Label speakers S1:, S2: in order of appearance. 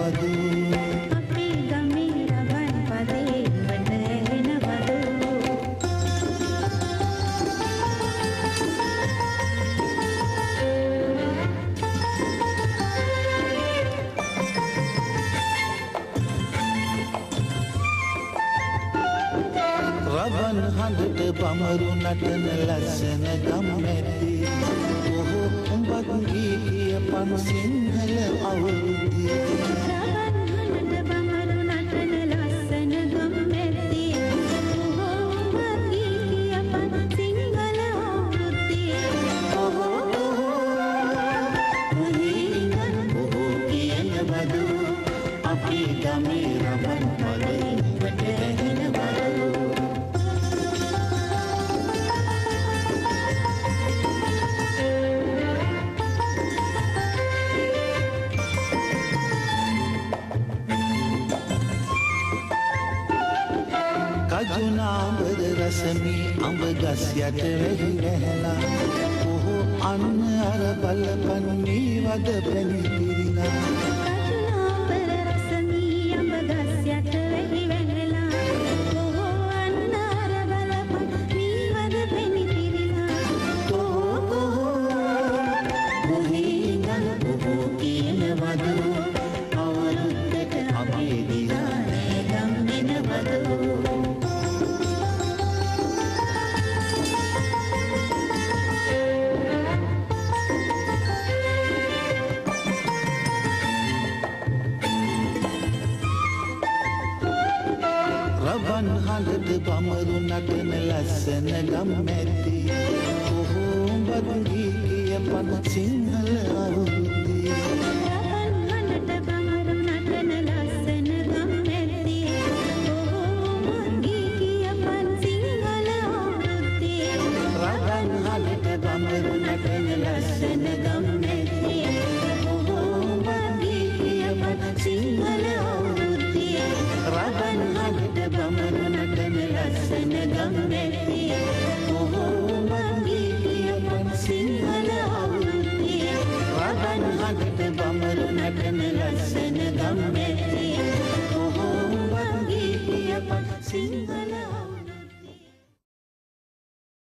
S1: එනවදු
S2: අපේ ගමේ රවන් පදේ වට එනවදු
S1: රවන් හඳට බමරු නටන ලස්සන ගම්මැද්දේ ඔහු උඹත් ගී කියපන් සිංහල අවුරුද්දේ
S2: රවන් හඬට බමරු නටන ලස්සන ගම්මැද්දේ ඔහු ගී කියපන් සිංහල අවුරුද්දේ
S1: ඔහු කියනවදු අපේ ගමේ රවන් පදේ වට එනවදු කජුනාඹර රසමී අඹ ගස් යට වෙහි වැහැලා ඔහු අන්න අර බලපන් මේ වද පැණි පිරිලා
S2: කජුනාඹර රසමී අඹ ගස් යට වෙහි වැහැලා ඔහු අන්න අර බලපන් මේ වද පැණි පිරිලා
S1: මොහේගල් ඔහු කියනවදු අවුරුද්දට අපේ දිහානේ ගම් එනවදු රවන් හඳට බමරු නටන ලස්සන ගම්මැද්දේ ඔහු උඹත් ගී කියපන් සිංහල අවුරුද්දේ
S2: රවන් හඬට බමරු නටන ලස්සන ගම්මැද්දේ ඔහු ගී කියපන් සිංහල අවුරුද්දේ
S1: රවන් හඳට බමරු නටන ලස්සන ගම්මැද්දේ ඔහු උඹත් ගී කියපන් සිංහල අවුරුද්දේ රවන් හඳට බමරු නටන ලස්සන ගම්